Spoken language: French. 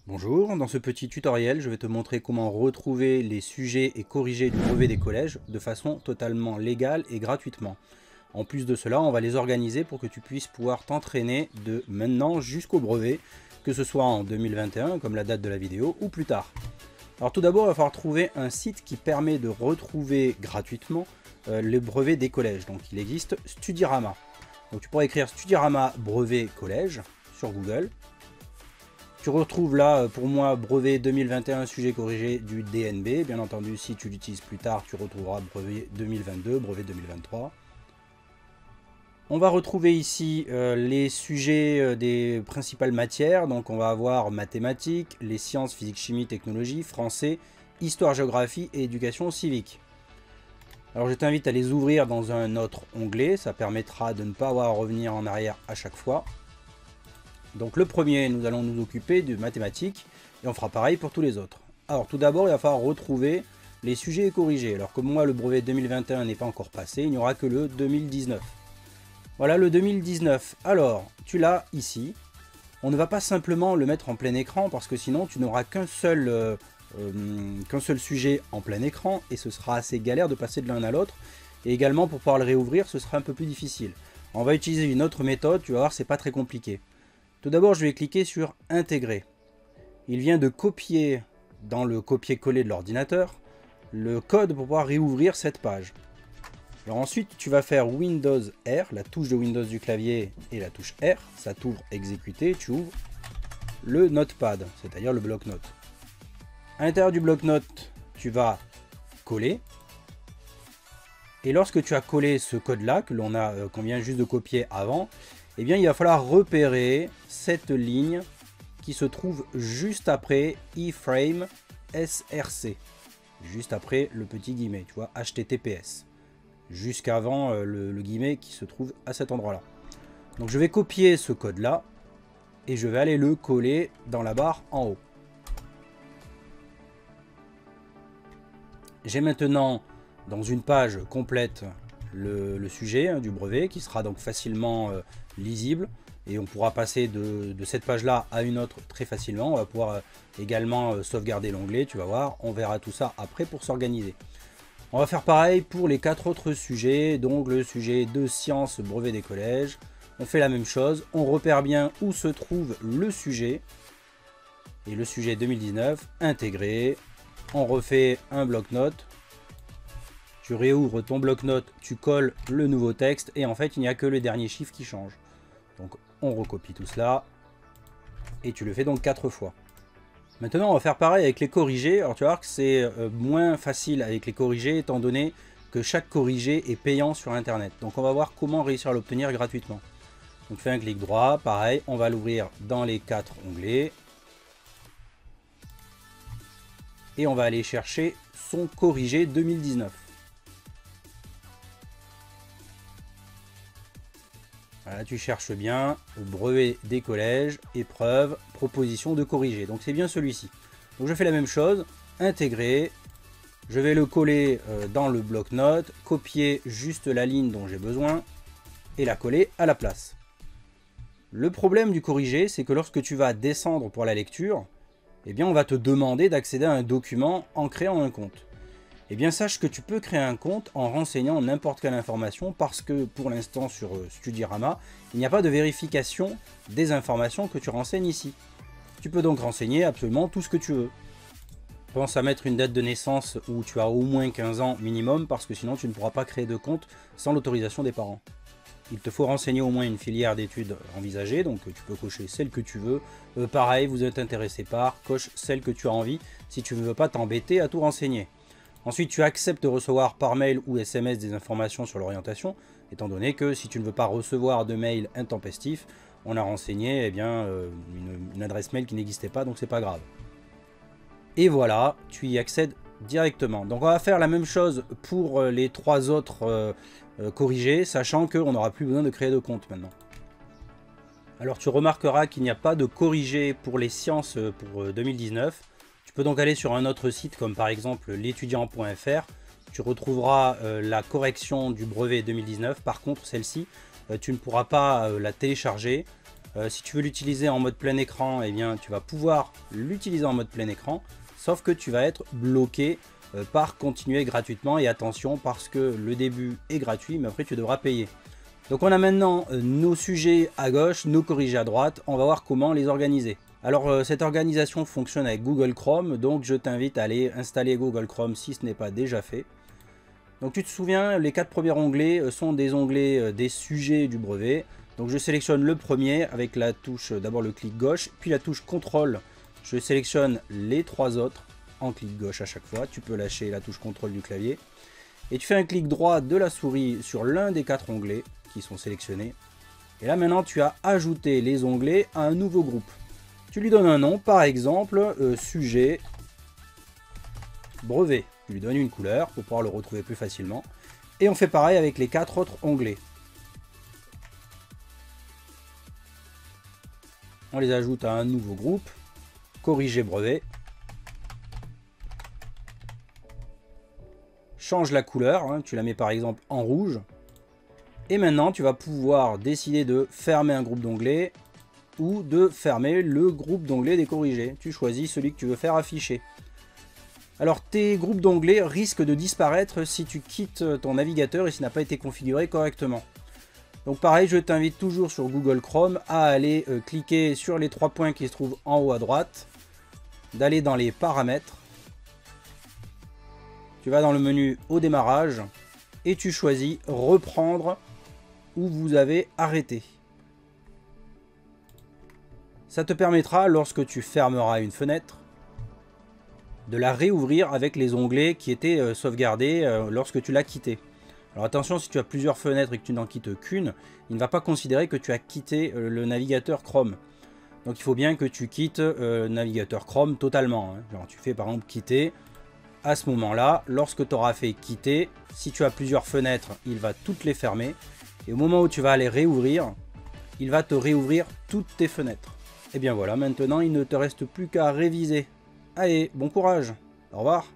Bonjour, dans ce petit tutoriel, je vais te montrer comment retrouver les sujets et corrigés du brevet des collèges de façon totalement légale et gratuitement. En plus de cela, on va les organiser pour que tu puisses pouvoir t'entraîner de maintenant jusqu'au brevet, que ce soit en 2021 comme la date de la vidéo ou plus tard. Alors tout d'abord, il va falloir trouver un site qui permet de retrouver gratuitement les brevets des collèges. Donc il existe Studirama. Donc tu pourras écrire Studirama brevet collège sur Google. Tu retrouves là, pour moi, brevet 2021, sujet corrigé du DNB. Bien entendu, si tu l'utilises plus tard, tu retrouveras brevet 2022, brevet 2023. On va retrouver ici les sujets des principales matières. Donc on va avoir mathématiques, les sciences, physique, chimie, technologie, français, histoire, géographie et éducation civique. Alors je t'invite à les ouvrir dans un autre onglet. Ça permettra de ne pas avoir à revenir en arrière à chaque fois. Donc le premier, nous allons nous occuper de mathématiques et on fera pareil pour tous les autres. Alors tout d'abord, il va falloir retrouver les sujets corrigés. Alors comme moi, le brevet 2021 n'est pas encore passé, il n'y aura que le 2019. Voilà le 2019. Alors, tu l'as ici. On ne va pas simplement le mettre en plein écran parce que sinon tu n'auras qu'un seul sujet en plein écran et ce sera assez galère de passer de l'un à l'autre. Et également pour pouvoir le réouvrir, ce sera un peu plus difficile. On va utiliser une autre méthode, tu vas voir, c'est pas très compliqué. Tout d'abord, je vais cliquer sur Intégrer. Il vient de copier dans le copier-coller de l'ordinateur le code pour pouvoir réouvrir cette page. Alors ensuite, tu vas faire Windows R, la touche de Windows du clavier et la touche R. Ça t'ouvre Exécuter, tu ouvres le Notepad, c'est-à-dire le bloc-notes. À l'intérieur du bloc-notes, tu vas coller. Et lorsque tu as collé ce code-là, qu'on vient juste de copier avant, eh bien, il va falloir repérer cette ligne qui se trouve juste après iframe src, juste après le petit guillemet, tu vois, https, jusqu'avant le guillemet qui se trouve à cet endroit-là. Donc je vais copier ce code-là et je vais aller le coller dans la barre en haut. J'ai maintenant dans une page complète le sujet du brevet qui sera donc facilement lisible et on pourra passer de cette page là à une autre très facilement. On va pouvoir également sauvegarder l'onglet, tu vas voir, on verra tout ça après pour s'organiser. On va faire pareil pour les 4 autres sujets, donc le sujet de sciences brevet des collèges. On fait la même chose, on repère bien où se trouve le sujet et le sujet 2019 intégré. On refait un bloc-notes. Tu réouvres ton bloc-notes, tu colles le nouveau texte et en fait il n'y a que le dernier chiffre qui change. Donc on recopie tout cela et tu le fais donc 4 fois. Maintenant on va faire pareil avec les corrigés. Alors tu vas voir que c'est moins facile avec les corrigés étant donné que chaque corrigé est payant sur internet. Donc on va voir comment réussir à l'obtenir gratuitement. Donc fais un clic droit, pareil, on va l'ouvrir dans les 4 onglets. Et on va aller chercher son corrigé 2019. Voilà, tu cherches bien, brevet des collèges, épreuve, proposition de corriger. Donc c'est bien celui-ci. Donc je fais la même chose, intégrer, je vais le coller dans le bloc-notes, copier juste la ligne dont j'ai besoin et la coller à la place. Le problème du corrigé, c'est que lorsque tu vas descendre pour la lecture, eh bien on va te demander d'accéder à un document en créant un compte. Eh bien sache que tu peux créer un compte en renseignant n'importe quelle information parce que pour l'instant sur Studirama, il n'y a pas de vérification des informations que tu renseignes ici. Tu peux donc renseigner absolument tout ce que tu veux. Pense à mettre une date de naissance où tu as au moins 15 ans minimum parce que sinon tu ne pourras pas créer de compte sans l'autorisation des parents. Il te faut renseigner au moins une filière d'études envisagée, donc tu peux cocher celle que tu veux. Pareil, vous êtes intéressé par, coche celle que tu as envie si tu ne veux pas t'embêter à tout renseigner. Ensuite, tu acceptes de recevoir par mail ou SMS des informations sur l'orientation, étant donné que si tu ne veux pas recevoir de mail intempestif, on a renseigné une adresse mail qui n'existait pas, donc c'est pas grave. Et voilà, tu y accèdes directement. Donc on va faire la même chose pour les 3 autres corrigés, sachant qu'on n'aura plus besoin de créer de compte maintenant. Alors tu remarqueras qu'il n'y a pas de corrigé pour les sciences pour 2019. Tu peux donc aller sur un autre site comme par exemple l'étudiant.fr. Tu retrouveras la correction du brevet 2019. Par contre, celle-ci, tu ne pourras pas la télécharger Si tu veux l'utiliser en mode plein écran, eh bien tu vas pouvoir l'utiliser en mode plein écran, sauf que tu vas être bloqué par continuer gratuitement. Et attention, parce que le début est gratuit, mais après tu devras payer. Donc on a maintenant nos sujets à gauche, nos corrigés à droite. On va voir comment les organiser. Alors cette organisation fonctionne avec Google Chrome, donc je t'invite à aller installer Google Chrome si ce n'est pas déjà fait. Donc tu te souviens, les 4 premiers onglets sont des onglets des sujets du brevet. Donc je sélectionne le premier avec la touche, d'abord le clic gauche, puis la touche CTRL. Je sélectionne les 3 autres en clic gauche à chaque fois. Tu peux lâcher la touche CTRL du clavier. Et tu fais un clic droit de la souris sur l'un des 4 onglets qui sont sélectionnés. Et là maintenant tu as ajouté les onglets à un nouveau groupe. Tu lui donnes un nom, par exemple sujet brevet. Tu lui donnes une couleur pour pouvoir le retrouver plus facilement. Et on fait pareil avec les 4 autres onglets. On les ajoute à un nouveau groupe, corriger brevet. Change la couleur, hein, tu la mets par exemple en rouge. Et maintenant, tu vas pouvoir décider de fermer un groupe d'onglets ou de fermer le groupe d'onglets des corrigés. Tu choisis celui que tu veux faire afficher. Alors, tes groupes d'onglets risquent de disparaître si tu quittes ton navigateur et s'il n'a pas été configuré correctement. Donc pareil, je t'invite toujours sur Google Chrome à aller cliquer sur les 3 points qui se trouvent en haut à droite, d'aller dans les paramètres. Tu vas dans le menu au démarrage et tu choisis reprendre où vous avez arrêté. Ça te permettra, lorsque tu fermeras une fenêtre, de la réouvrir avec les onglets qui étaient sauvegardés lorsque tu l'as quitté. Alors attention, si tu as plusieurs fenêtres et que tu n'en quittes qu'une, il ne va pas considérer que tu as quitté le navigateur Chrome. Donc il faut bien que tu quittes le navigateur Chrome totalement. Hein. Genre, tu fais par exemple quitter. À ce moment-là, lorsque tu auras fait quitter, si tu as plusieurs fenêtres, il va toutes les fermer. Et au moment où tu vas les réouvrir, il va te réouvrir toutes tes fenêtres. Et bien voilà, maintenant il ne te reste plus qu'à réviser. Allez, bon courage. Au revoir.